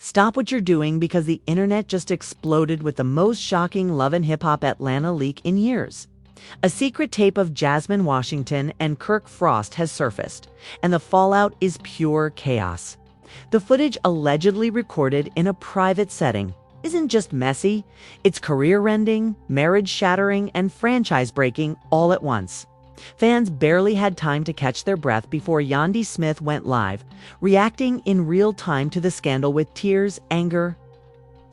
Stop what you're doing because the internet just exploded with the most shocking Love and Hip Hop Atlanta leak in years. A secret tape of Jasmine Washington and Kirk Frost has surfaced, and the fallout is pure chaos. The footage, allegedly recorded in a private setting, isn't just messy, it's career-ending, marriage-shattering, and franchise-breaking all at once. Fans barely had time to catch their breath before Yandy Smith went live, reacting in real time to the scandal with tears, anger,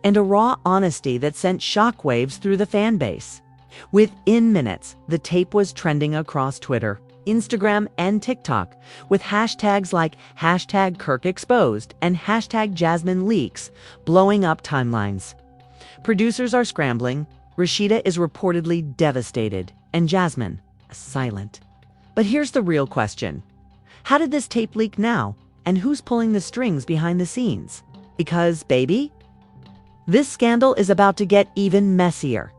and a raw honesty that sent shockwaves through the fan base. Within minutes, the tape was trending across Twitter, Instagram, and TikTok, with hashtags like #KirkExposed and #JasmineLeaks blowing up timelines. Producers are scrambling, Rashida is reportedly devastated, and Jasmine silent. But here's the real question. How did this tape leak now? And who's pulling the strings behind the scenes? Because, baby, this scandal is about to get even messier.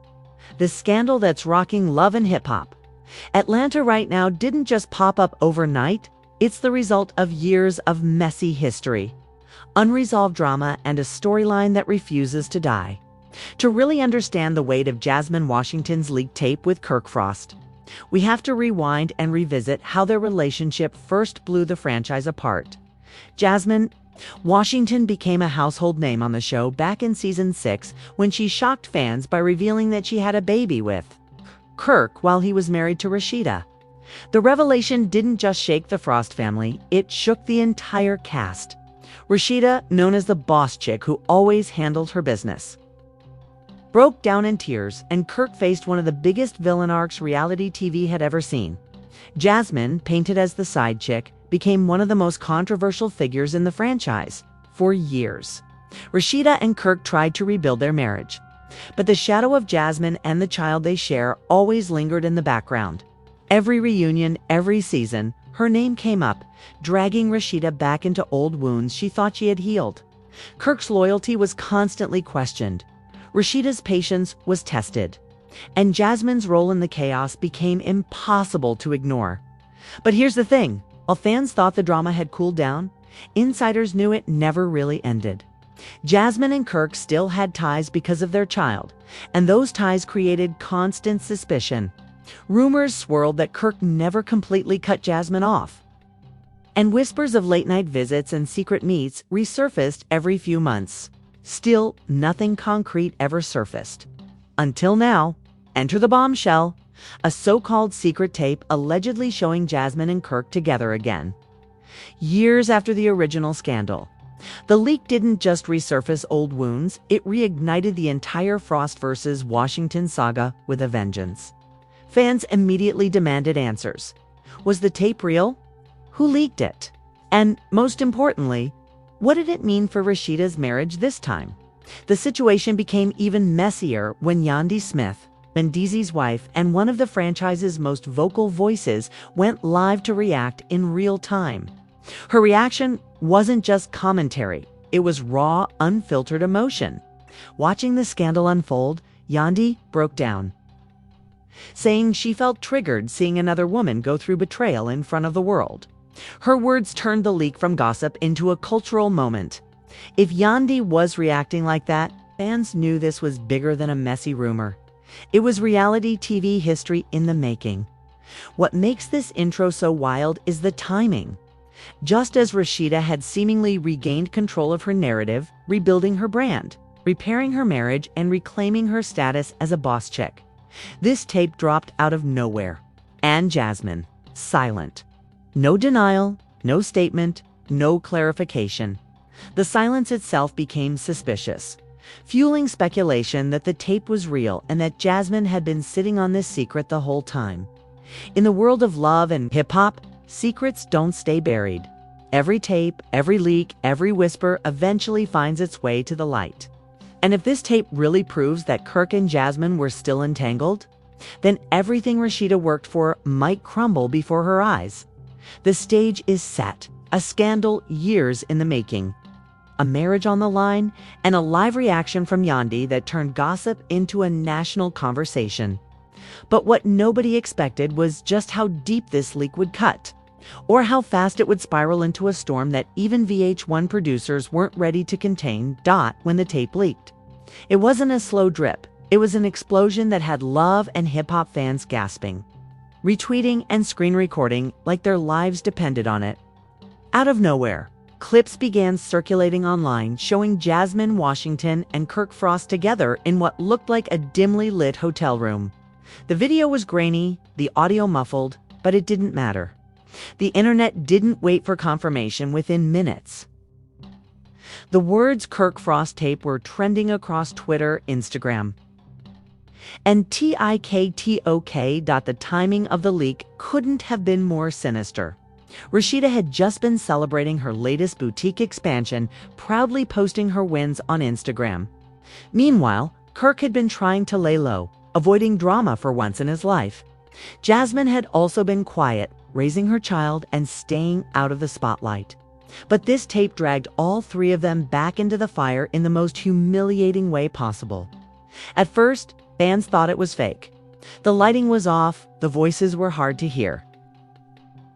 The scandal that's rocking Love and Hip Hop. Atlanta right now didn't just pop up overnight. It's the result of years of messy history, unresolved drama, and a storyline that refuses to die. To really understand the weight of Jasmine Washington's leaked tape with Kirk Frost, we have to rewind and revisit how their relationship first blew the franchise apart. Jasmine Washington became a household name on the show back in season 6 when she shocked fans by revealing that she had a baby with Kirk while he was married to Rashida. The revelation didn't just shake the Frost family, it shook the entire cast. Rashida, known as the boss chick who always handled her business, broke down in tears, and Kirk faced one of the biggest villain arcs reality TV had ever seen. Jasmine, painted as the side chick, became one of the most controversial figures in the franchise for years. Rashida and Kirk tried to rebuild their marriage, but the shadow of Jasmine and the child they share always lingered in the background. Every reunion, every season, her name came up, dragging Rashida back into old wounds she thought she had healed. Kirk's loyalty was constantly questioned. Rashida's patience was tested, and Jasmine's role in the chaos became impossible to ignore. But here's the thing, while fans thought the drama had cooled down, insiders knew it never really ended. Jasmine and Kirk still had ties because of their child, and those ties created constant suspicion. Rumors swirled that Kirk never completely cut Jasmine off, and whispers of late-night visits and secret meets resurfaced every few months. Still, nothing concrete ever surfaced. Until now, enter the bombshell, a so-called secret tape allegedly showing Jasmine and Kirk together again. Years after the original scandal, the leak didn't just resurface old wounds, it reignited the entire Frost vs. Washington saga with a vengeance. Fans immediately demanded answers. Was the tape real? Who leaked it? And most importantly, what did it mean for Rashida's marriage this time? The situation became even messier when Yandy Smith, Mendeezy's wife and one of the franchise's most vocal voices, went live to react in real time. Her reaction wasn't just commentary, it was raw, unfiltered emotion. Watching the scandal unfold, Yandy broke down, saying she felt triggered seeing another woman go through betrayal in front of the world. Her words turned the leak from gossip into a cultural moment. If Yandy was reacting like that, fans knew this was bigger than a messy rumor. It was reality TV history in the making. What makes this intro so wild is the timing. Just as Rashida had seemingly regained control of her narrative, rebuilding her brand, repairing her marriage, and reclaiming her status as a boss chick, this tape dropped out of nowhere. And Jasmine, silent. No denial, no statement, no clarification. The silence itself became suspicious, fueling speculation that the tape was real and that Jasmine had been sitting on this secret the whole time. In the world of love and hip-hop, secrets don't stay buried. Every tape, every leak, every whisper eventually finds its way to the light. And if this tape really proves that Kirk and Jasmine were still entangled, then everything Rashida worked for might crumble before her eyes. The stage is set, a scandal years in the making, a marriage on the line, and a live reaction from Yandy that turned gossip into a national conversation. But what nobody expected was just how deep this leak would cut, or how fast it would spiral into a storm that even VH1 producers weren't ready to contain. When the tape leaked, it wasn't a slow drip. It was an explosion that had love and hip-hop fans gasping, retweeting and screen recording like their lives depended on it. Out of nowhere, clips began circulating online showing Jasmine Washington and Kirk Frost together in what looked like a dimly lit hotel room. The video was grainy, the audio muffled, but it didn't matter. The internet didn't wait for confirmation. Within minutes, the words Kirk Frost tape were trending across Twitter, Instagram, and TikTok. The timing of the leak couldn't have been more sinister. Rashida had just been celebrating her latest boutique expansion, proudly posting her wins on Instagram. Meanwhile, Kirk had been trying to lay low, avoiding drama for once in his life. Jasmine had also been quiet, raising her child and staying out of the spotlight. But this tape dragged all three of them back into the fire in the most humiliating way possible. At first, fans thought it was fake. The lighting was off, the voices were hard to hear.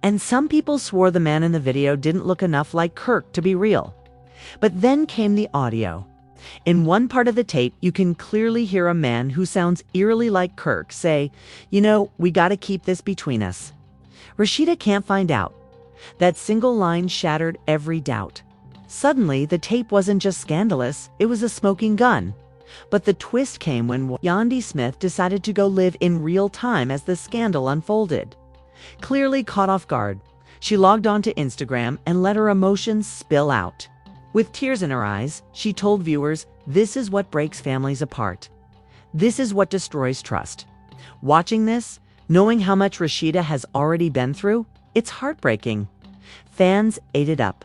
And some people swore the man in the video didn't look enough like Kirk to be real. But then came the audio. In one part of the tape, you can clearly hear a man who sounds eerily like Kirk say, "We gotta keep this between us." Rashida can't find out. That single line shattered every doubt. Suddenly, the tape wasn't just scandalous, it was a smoking gun. But the twist came when Yandy Smith decided to go live in real time as the scandal unfolded. Clearly caught off guard, she logged onto Instagram and let her emotions spill out. With tears in her eyes, she told viewers, "This is what breaks families apart. This is what destroys trust." Watching this, knowing how much Rashida has already been through, it's heartbreaking. Fans ate it up.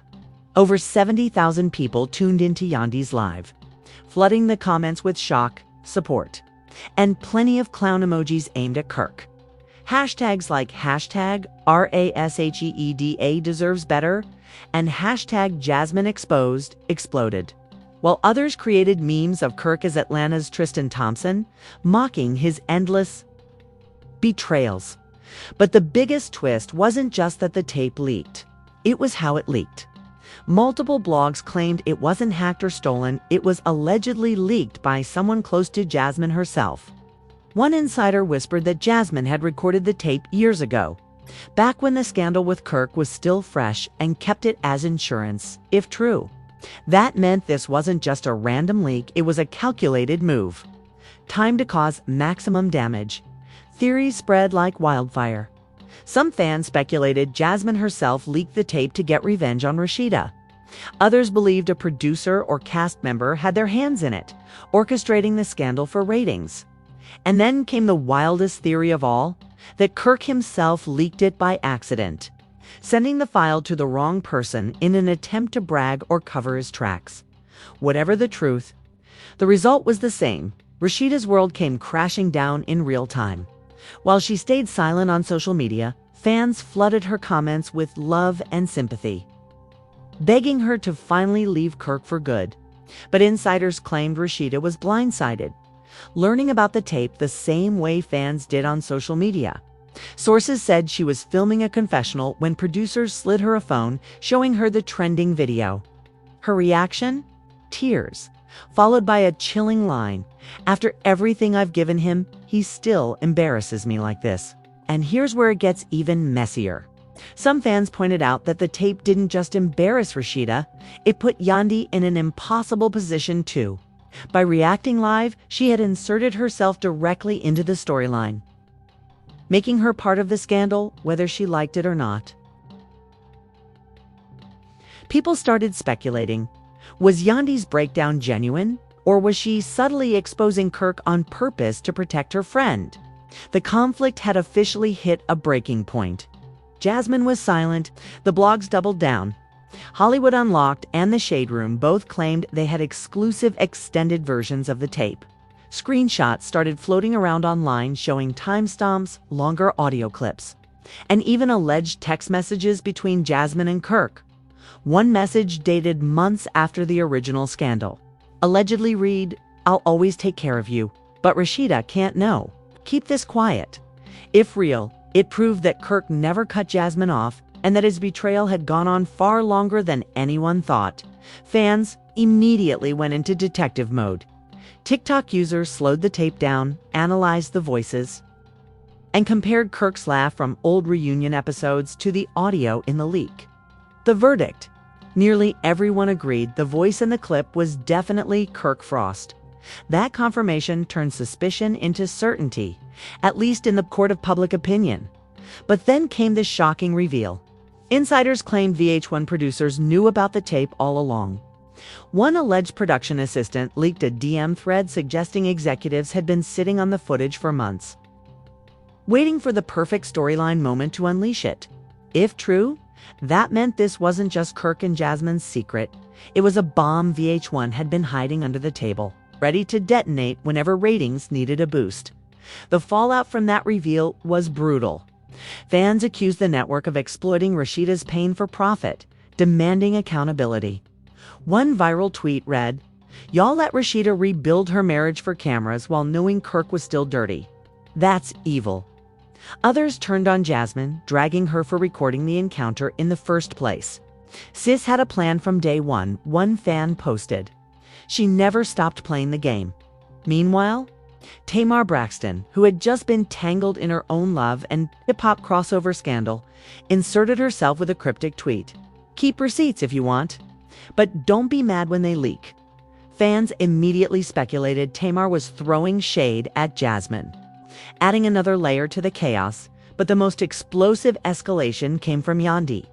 Over 70,000 people tuned into Yandy's live, flooding the comments with shock, support, and plenty of clown emojis aimed at Kirk. Hashtags like #RASHEEDA deserves better and #Jasmine exposed exploded, while others created memes of Kirk as Atlanta's Tristan Thompson, mocking his endless betrayals. But the biggest twist wasn't just that the tape leaked. It was how it leaked. Multiple blogs claimed it wasn't hacked or stolen, it was allegedly leaked by someone close to Jasmine herself. One insider whispered that Jasmine had recorded the tape years ago, back when the scandal with Kirk was still fresh, and kept it as insurance, if true. That meant this wasn't just a random leak, it was a calculated move. Time to cause maximum damage. Theories spread like wildfire. Some fans speculated Jasmine herself leaked the tape to get revenge on Rashida. Others believed a producer or cast member had their hands in it, orchestrating the scandal for ratings. And then came the wildest theory of all, that Kirk himself leaked it by accident, sending the file to the wrong person in an attempt to brag or cover his tracks. Whatever the truth, the result was the same. Rashida's world came crashing down in real time. While she stayed silent on social media, fans flooded her comments with love and sympathy, begging her to finally leave Kirk for good. But insiders claimed Rashida was blindsided, learning about the tape the same way fans did on social media. Sources said she was filming a confessional when producers slid her a phone showing her the trending video. Her reaction? Tears, followed by a chilling line, "After everything I've given him, he still embarrasses me like this." And here's where it gets even messier. Some fans pointed out that the tape didn't just embarrass Rashida, it put Yandy in an impossible position too. By reacting live, she had inserted herself directly into the storyline, making her part of the scandal, whether she liked it or not. People started speculating. Was Yandy's breakdown genuine, or was she subtly exposing Kirk on purpose to protect her friend? The conflict had officially hit a breaking point. Jasmine was silent, the blogs doubled down. Hollywood Unlocked and The Shade Room both claimed they had exclusive extended versions of the tape. Screenshots started floating around online showing timestamps, longer audio clips, and even alleged text messages between Jasmine and Kirk. One message dated months after the original scandal allegedly read, "I'll always take care of you, but Rashida can't know. Keep this quiet." If real, it proved that Kirk never cut Jasmine off, and that his betrayal had gone on far longer than anyone thought. Fans immediately went into detective mode. TikTok users slowed the tape down, analyzed the voices, and compared Kirk's laugh from old reunion episodes to the audio in the leak. The verdict: nearly everyone agreed the voice in the clip was definitely Kirk Frost. That confirmation turned suspicion into certainty, at least in the court of public opinion. But then came this shocking reveal. Insiders claimed VH1 producers knew about the tape all along. One alleged production assistant leaked a DM thread suggesting executives had been sitting on the footage for months, waiting for the perfect storyline moment to unleash it. If true, that meant this wasn't just Kirk and Jasmine's secret. It was a bomb VH1 had been hiding under the table, ready to detonate whenever ratings needed a boost. The fallout from that reveal was brutal. Fans accused the network of exploiting Rashida's pain for profit, demanding accountability. One viral tweet read, "Y'all let Rashida rebuild her marriage for cameras while knowing Kirk was still dirty. That's evil." Others turned on Jasmine, dragging her for recording the encounter in the first place. "Sis had a plan from day one," one fan posted. "She never stopped playing the game." Meanwhile, Tamar Braxton, who had just been tangled in her own love and hip-hop crossover scandal, inserted herself with a cryptic tweet. "Keep receipts if you want, but don't be mad when they leak." Fans immediately speculated Tamar was throwing shade at Jasmine, adding another layer to the chaos. But the most explosive escalation came from Yandy.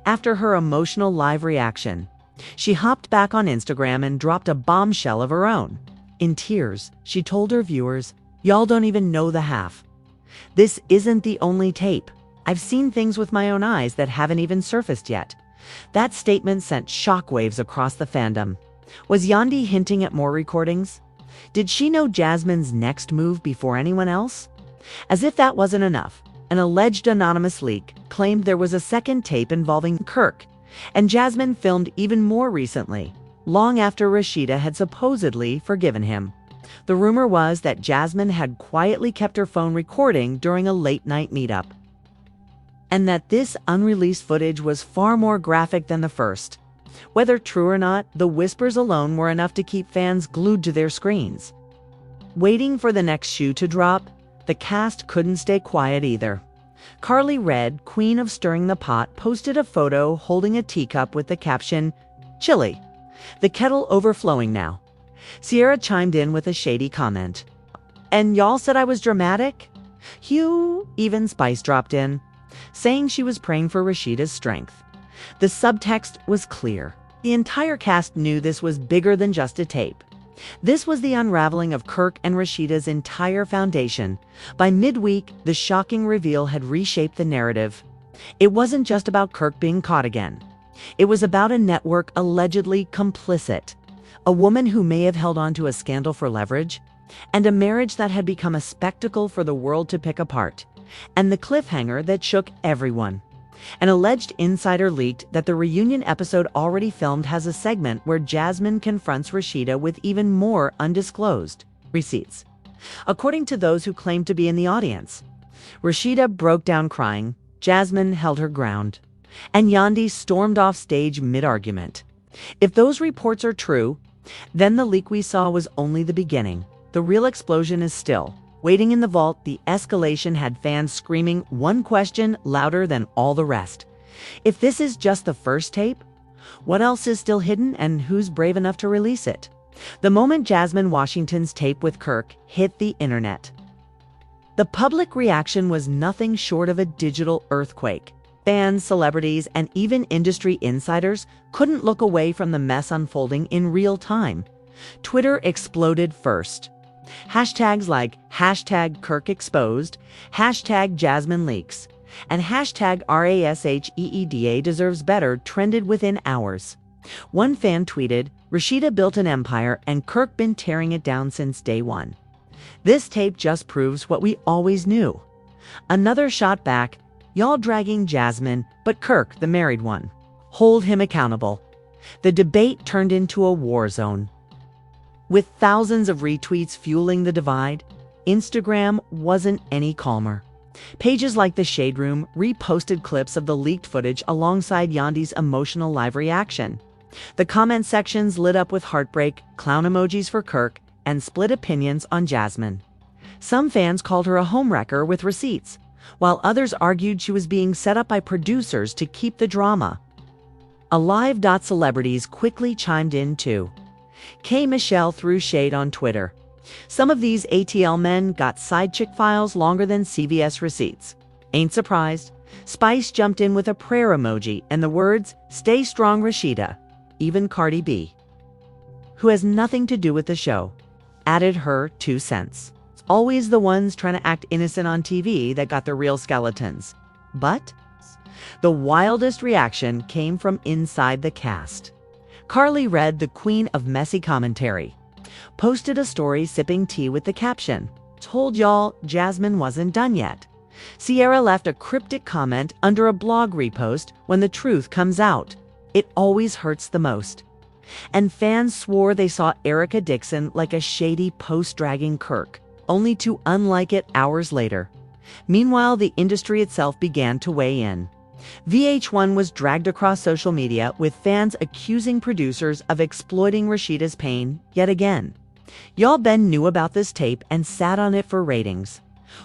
After her emotional live reaction, she hopped back on Instagram and dropped a bombshell of her own. In tears, she told her viewers, "Y'all don't even know the half. This isn't the only tape. I've seen things with my own eyes that haven't even surfaced yet." That statement sent shockwaves across the fandom. Was Yandy hinting at more recordings? Did she know Jasmine's next move before anyone else? As if that wasn't enough, an alleged anonymous leak claimed there was a second tape involving Kirk, and Jasmine filmed even more recently, long after Rashida had supposedly forgiven him. The rumor was that Jasmine had quietly kept her phone recording during a late-night meetup, and that this unreleased footage was far more graphic than the first. Whether true or not, the whispers alone were enough to keep fans glued to their screens. Waiting for the next shoe to drop, the cast couldn't stay quiet either. Carly Red, queen of stirring the pot, posted a photo holding a teacup with the caption, "Chilly. The kettle overflowing now." Sierra chimed in with a shady comment. "And y'all said I was dramatic?" Hugh, even Spice dropped in, saying she was praying for Rashida's strength. The subtext was clear. The entire cast knew this was bigger than just a tape. This was the unraveling of Kirk and Rashida's entire foundation. By midweek, the shocking reveal had reshaped the narrative. It wasn't just about Kirk being caught again. It was about a network allegedly complicit, a woman who may have held on to a scandal for leverage, and a marriage that had become a spectacle for the world to pick apart, and the cliffhanger that shook everyone. An alleged insider leaked that the reunion episode already filmed has a segment where Jasmine confronts Rashida with even more undisclosed receipts. According to those who claimed to be in the audience, Rashida broke down crying, Jasmine held her ground, and Yandy stormed off stage mid-argument. If those reports are true, then the leak we saw was only the beginning. The real explosion is still waiting in the vault. The escalation had fans screaming one question louder than all the rest. If this is just the first tape, what else is still hidden, and who's brave enough to release it? The moment Jasmine Washington's tape with Kirk hit the internet, the public reaction was nothing short of a digital earthquake. Fans, celebrities, and even industry insiders couldn't look away from the mess unfolding in real time. Twitter exploded first. Hashtags like #KirkExposed, #JasmineLeaks, and #RASHEEDA deserves better trended within hours. One fan tweeted, "Rashida built an empire and Kirk been tearing it down since day one. This tape just proves what we always knew." Another shot back, "Y'all dragging Jasmine, but Kirk, the married one. Hold him accountable." The debate turned into a war zone. With thousands of retweets fueling the divide, Instagram wasn't any calmer. Pages like The Shade Room reposted clips of the leaked footage alongside Yandy's emotional live reaction. The comment sections lit up with heartbreak, clown emojis for Kirk, and split opinions on Jasmine. Some fans called her a homewrecker with receipts, while others argued she was being set up by producers to keep the drama. LHHATL celebrities quickly chimed in too. K. Michelle threw shade on Twitter. Some of these ATL men got side chick files longer than CVS receipts. Ain't surprised. Spice jumped in with a prayer emoji and the words, "Stay strong, Rashida." Even Cardi B, who has nothing to do with the show, added her 2 cents. It's always the ones trying to act innocent on TV that got the real skeletons. But the wildest reaction came from inside the cast. Carly Red, the queen of messy commentary, posted a story sipping tea with the caption, "Told y'all Jasmine wasn't done yet." Sierra left a cryptic comment under a blog repost, "When the truth comes out, it always hurts the most." And fans swore they saw Erica Dixon like a shady post dragging Kirk, only to unlike it hours later. Meanwhile, the industry itself began to weigh in. VH1 was dragged across social media, with fans accusing producers of exploiting Rashida's pain yet again. Y'all Ben knew about this tape and sat on it for ratings.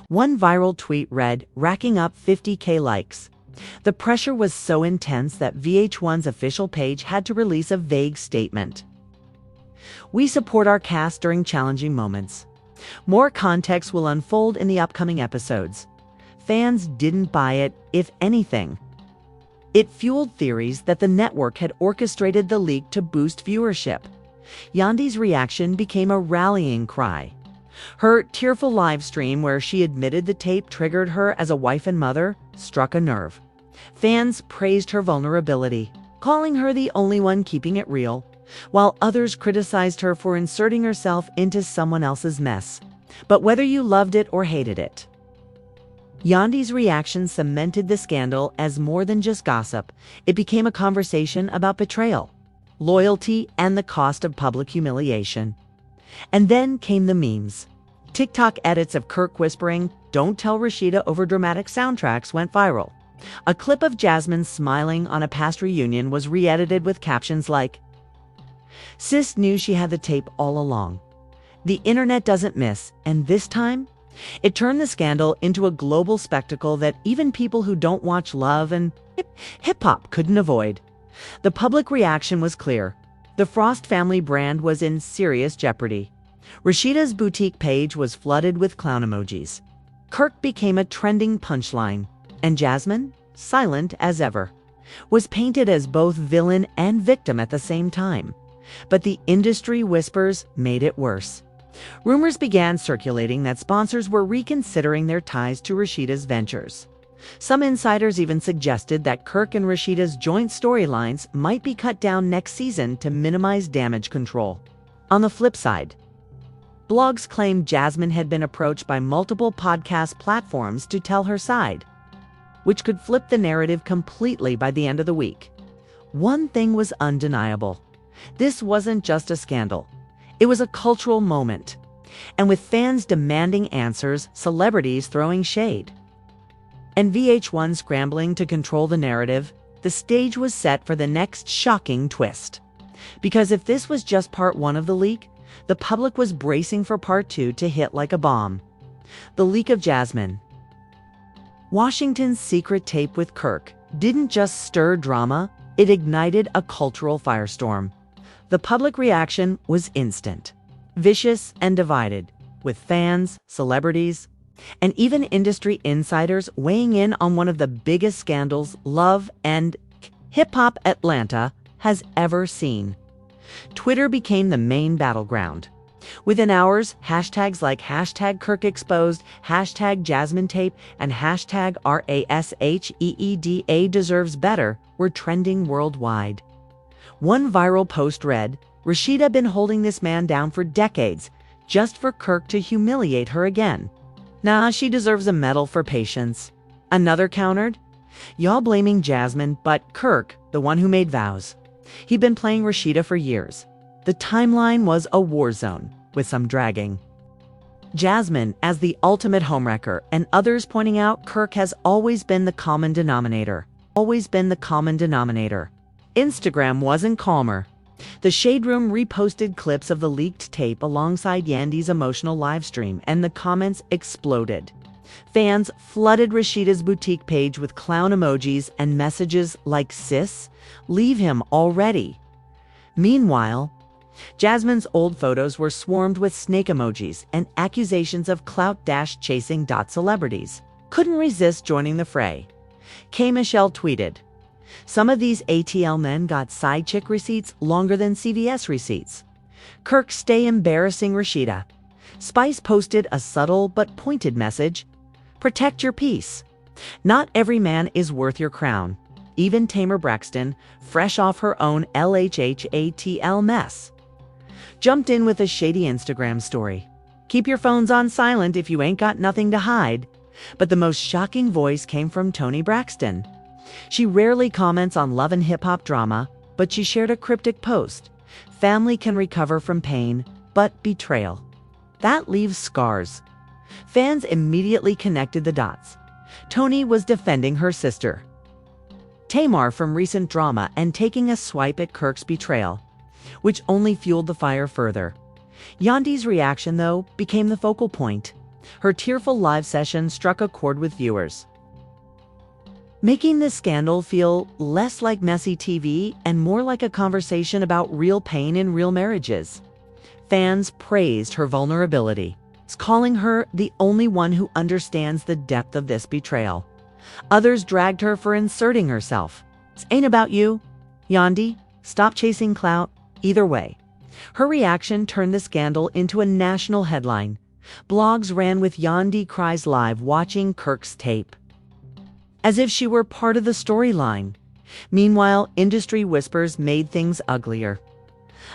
One viral tweet read, racking up 50K likes. The pressure was so intense that VH1's official page had to release a vague statement. "We support our cast during challenging moments. More context will unfold in the upcoming episodes." Fans didn't buy it, if anything. It fueled theories that the network had orchestrated the leak to boost viewership. Yandy's reaction became a rallying cry. Her tearful live stream, where she admitted the tape triggered her as a wife and mother, struck a nerve. Fans praised her vulnerability, calling her the only one keeping it real, while others criticized her for inserting herself into someone else's mess. But whether you loved it or hated it, Yandy's reaction cemented the scandal as more than just gossip. It became a conversation about betrayal, loyalty, and the cost of public humiliation. And then came the memes. TikTok edits of Kirk whispering, "Don't tell Rashida," over dramatic soundtracks went viral. A clip of Jasmine smiling on a past reunion was re-edited with captions like, "Sis knew she had the tape all along. The internet doesn't miss, and this time?" It turned the scandal into a global spectacle that even people who don't watch love and hip-hop couldn't avoid. The public reaction was clear. The Frost family brand was in serious jeopardy. Rashida's boutique page was flooded with clown emojis. Kirk became a trending punchline, and Jasmine, silent as ever, was painted as both villain and victim at the same time. But the industry whispers made it worse. Rumors began circulating that sponsors were reconsidering their ties to Rashida's ventures. Some insiders even suggested that Kirk and Rashida's joint storylines might be cut down next season to minimize damage control. On the flip side, blogs claimed Jasmine had been approached by multiple podcast platforms to tell her side, which could flip the narrative completely by the end of the week. One thing was undeniable. This wasn't just a scandal. It was a cultural moment. And with fans demanding answers, celebrities throwing shade, and VH1 scrambling to control the narrative, the stage was set for the next shocking twist. Because if this was just part 1 of the leak, the public was bracing for part 2 to hit like a bomb. The leak of Jasmine, Washington's secret tape with Kirk, didn't just stir drama, it ignited a cultural firestorm. The public reaction was instant, vicious, and divided, with fans, celebrities, and even industry insiders weighing in on one of the biggest scandals Love and Hip-Hop Atlanta has ever seen. Twitter became the main battleground. Within hours, hashtags like #KirkExposed, #JasmineTape, and #RASHEEDA deserves better were trending worldwide. One viral post read, "Rashida been holding this man down for decades, just for Kirk to humiliate her again. Nah, she deserves a medal for patience." Another countered, "Y'all blaming Jasmine, but Kirk, the one who made vows. He'd been playing Rashida for years." The timeline was a war zone, with some dragging. Jasmine as the ultimate homewrecker, and others pointing out Kirk has always been the common denominator. Instagram wasn't calmer. The Shade Room reposted clips of the leaked tape alongside Yandy's emotional livestream, and the comments exploded. Fans flooded Rashida's boutique page with clown emojis and messages like, "Sis, leave him already." Meanwhile, Jasmine's old photos were swarmed with snake emojis and accusations of clout-chasing celebrities. Couldn't resist joining the fray. K. Michelle tweeted, "Some of these ATL men got side chick receipts longer than CVS receipts." Kirk, stay embarrassing Rashida. Spice posted a subtle but pointed message: "Protect your peace. Not every man is worth your crown." Even Tamar Braxton, fresh off her own LHHATL mess, jumped in with a shady Instagram story. Keep your phones on silent if you ain't got nothing to hide. But the most shocking voice came from Toni Braxton. She rarely comments on love and hip-hop drama, but she shared a cryptic post. "Family can recover from pain, but betrayal, that leaves scars." Fans immediately connected the dots. Toni was defending her sister Tamar from recent drama and taking a swipe at Kirk's betrayal, which only fueled the fire further. Yandy's reaction, though, became the focal point. Her tearful live session struck a chord with viewers, making this scandal feel less like messy TV and more like a conversation about real pain in real marriages. Fans praised her vulnerability, calling her the only one who understands the depth of this betrayal. Others dragged her for inserting herself. "This ain't about you, Yandy. Stop chasing clout." Either way, her reaction turned the scandal into a national headline. Blogs ran with "Yandy cries live watching Kirk's tape," as if she were part of the storyline. Meanwhile, industry whispers made things uglier.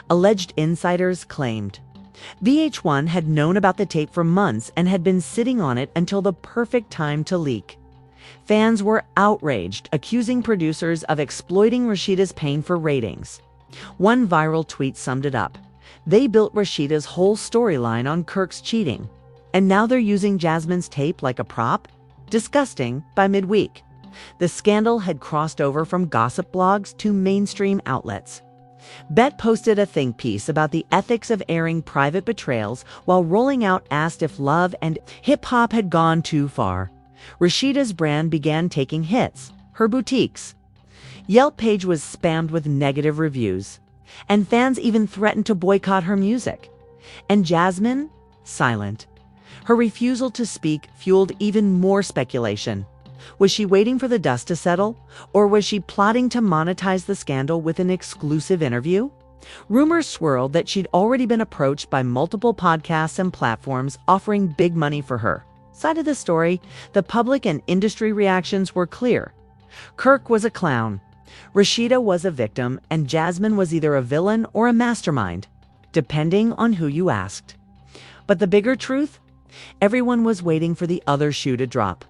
Alleged insiders claimed VH1 had known about the tape for months and had been sitting on it until the perfect time to leak. Fans were outraged, accusing producers of exploiting Rashida's pain for ratings. One viral tweet summed it up. They built Rashida's whole storyline on Kirk's cheating, and now they're using Jasmine's tape like a prop? Disgusting. By midweek, the scandal had crossed over from gossip blogs to mainstream outlets. Bet posted a think piece about the ethics of airing private betrayals, while Rolling Out asked if love and hip-hop had gone too far. Rashida's brand began taking hits. Her boutique's Yelp page was spammed with negative reviews, and fans even threatened to boycott her music. And Jasmine? Silent. Her refusal to speak fueled even more speculation. Was she waiting for the dust to settle, or was she plotting to monetize the scandal with an exclusive interview? Rumors swirled that she'd already been approached by multiple podcasts and platforms offering big money for her side of the story. The public and industry reactions were clear. Kirk was a clown, Rashida was a victim, and Jasmine was either a villain or a mastermind, depending on who you asked. But the bigger truth? Everyone was waiting for the other shoe to drop,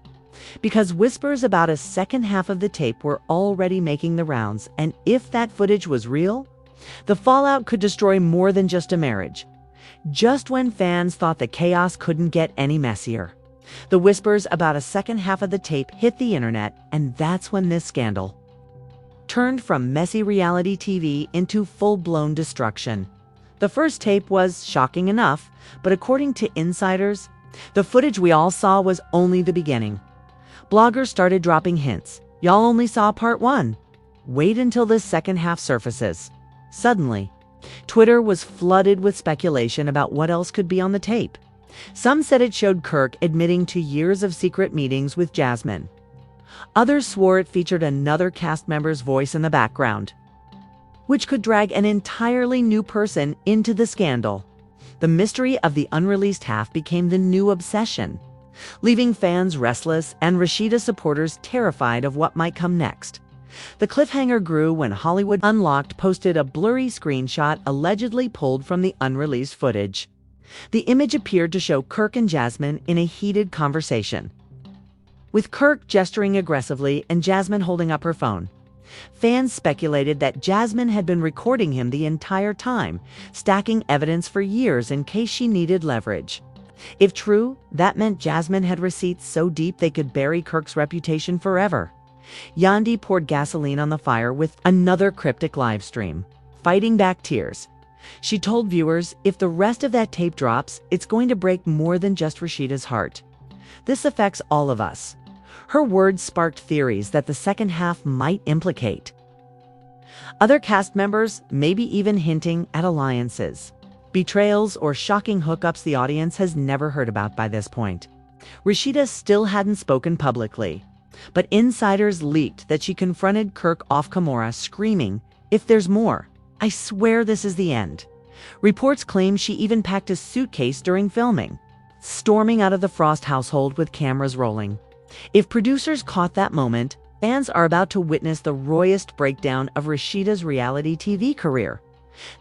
because whispers about a second half of the tape were already making the rounds, and if that footage was real, the fallout could destroy more than just a marriage. Just when fans thought the chaos couldn't get any messier, the whispers about a second half of the tape hit the internet, and that's when this scandal turned from messy reality TV into full-blown destruction. The first tape was shocking enough, but according to insiders, the footage we all saw was only the beginning. Bloggers started dropping hints. "Y'all only saw part one. Wait until this second half surfaces." Suddenly, Twitter was flooded with speculation about what else could be on the tape. Some said it showed Kirk admitting to years of secret meetings with Jasmine. Others swore it featured another cast member's voice in the background, which could drag an entirely new person into the scandal. The mystery of the unreleased half became the new obsession, leaving fans restless and Rashida supporters terrified of what might come next. The cliffhanger grew when Hollywood Unlocked posted a blurry screenshot allegedly pulled from the unreleased footage. The image appeared to show Kirk and Jasmine in a heated conversation, with Kirk gesturing aggressively and Jasmine holding up her phone. Fans speculated that Jasmine had been recording him the entire time, stacking evidence for years in case she needed leverage. If true, that meant Jasmine had receipts so deep they could bury Kirk's reputation forever. Yandy poured gasoline on the fire with another cryptic live stream, fighting back tears. She told viewers if the rest of that tape drops, it's going to break more than just Rashida's heart. This affects all of us. Her words sparked theories that the second half might implicate other cast members, maybe even hinting at alliances, betrayals, or shocking hookups the audience has never heard about by this point. Rashida still hadn't spoken publicly, but insiders leaked that she confronted Kirk off camera, screaming, "If there's more, I swear this is the end." Reports claim she even packed a suitcase during filming, storming out of the Frost household with cameras rolling. If producers caught that moment, fans are about to witness the royest breakdown of Rashida's reality TV career.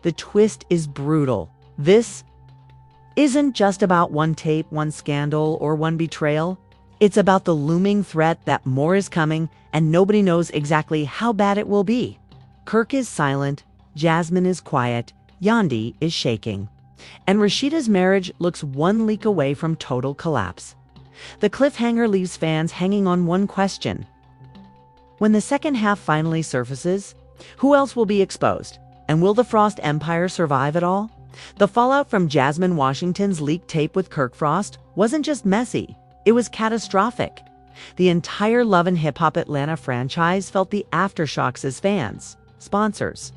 The twist is brutal. This isn't just about one tape, one scandal, or one betrayal. It's about the looming threat that more is coming and nobody knows exactly how bad it will be. Kirk is silent, Jasmine is quiet, Yandy is shaking. And Rashida's marriage looks one leak away from total collapse. The cliffhanger leaves fans hanging on one question. When the second half finally surfaces, who else will be exposed? And will the Frost Empire survive at all? The fallout from Jasmine Washington's leaked tape with Kirk Frost wasn't just messy, it was catastrophic. The entire Love and Hip Hop Atlanta franchise felt the aftershocks as fans, sponsors,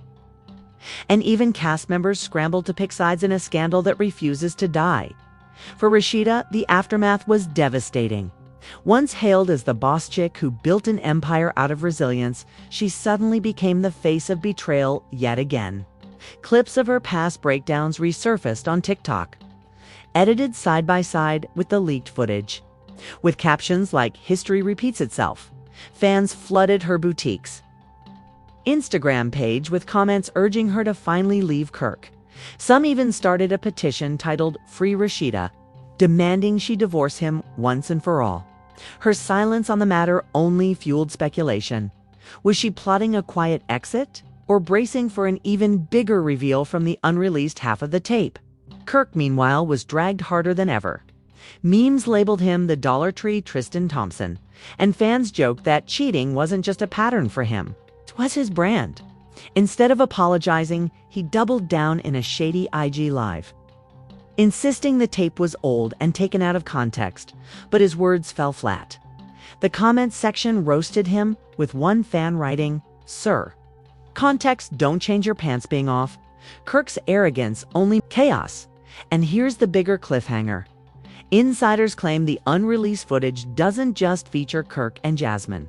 and even cast members scrambled to pick sides in a scandal that refuses to die. For Rashida, the aftermath was devastating. Once hailed as the boss chick who built an empire out of resilience, she suddenly became the face of betrayal yet again. Clips of her past breakdowns resurfaced on TikTok, edited side by side with the leaked footage. With captions like "History repeats itself," fans flooded her boutiques Instagram page with comments urging her to finally leave Kirk. Some even started a petition titled "Free Rashida," demanding she divorce him once and for all. Her silence on the matter only fueled speculation. Was she plotting a quiet exit, or bracing for an even bigger reveal from the unreleased half of the tape? Kirk, meanwhile, was dragged harder than ever. Memes labeled him the Dollar Tree Tristan Thompson, and fans joked that cheating wasn't just a pattern for him, it was his brand. Instead of apologizing, he doubled down in a shady IG Live, insisting the tape was old and taken out of context, but his words fell flat. The comments section roasted him, with one fan writing, "Sir, context don't change your pants being off. Kirk's arrogance only chaos." And here's the bigger cliffhanger. Insiders claim the unreleased footage doesn't just feature Kirk and Jasmine.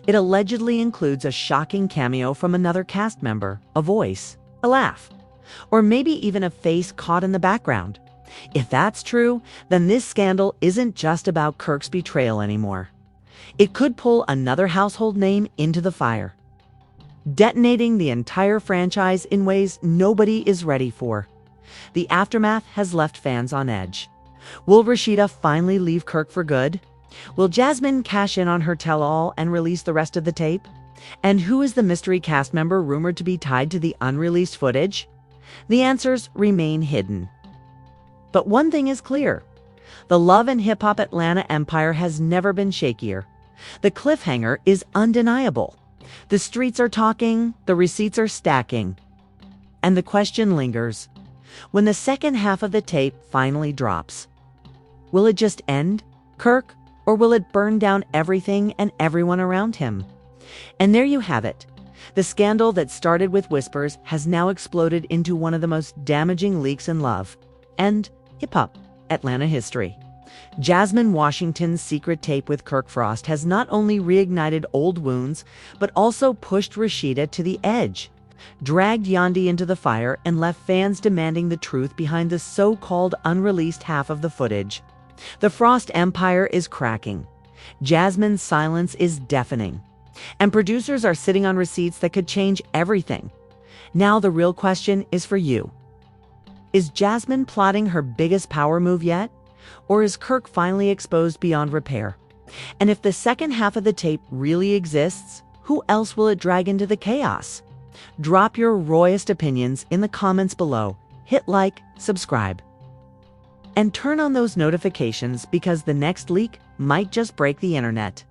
It allegedly includes a shocking cameo from another cast member, a voice, a laugh, or maybe even a face caught in the background. If that's true, then this scandal isn't just about Kirk's betrayal anymore. It could pull another household name into the fire, detonating the entire franchise in ways nobody is ready for. The aftermath has left fans on edge. Will Rashida finally leave Kirk for good? Will Jasmine cash in on her tell-all and release the rest of the tape? And who is the mystery cast member rumored to be tied to the unreleased footage? The answers remain hidden. But one thing is clear. The Love and Hip Hop Atlanta empire has never been shakier. The cliffhanger is undeniable. The streets are talking, the receipts are stacking. And the question lingers. When the second half of the tape finally drops, will it just end Kirk, or will it burn down everything and everyone around him? And there you have it. The scandal that started with whispers has now exploded into one of the most damaging leaks in love and hip-hop Atlanta history. Jasmine Washington's secret tape with Kirk Frost has not only reignited old wounds, but also pushed Rashida to the edge, dragged Yandy into the fire, and left fans demanding the truth behind the so-called unreleased half of the footage. The Frost Empire is cracking. Jasmine's silence is deafening. And producers are sitting on receipts that could change everything. Now the real question is for you. Is Jasmine plotting her biggest power move yet? Or is Kirk finally exposed beyond repair? And if the second half of the tape really exists, who else will it drag into the chaos? Drop your royest opinions in the comments below. Hit like, subscribe, And turn on those notifications because the next leak might just break the internet.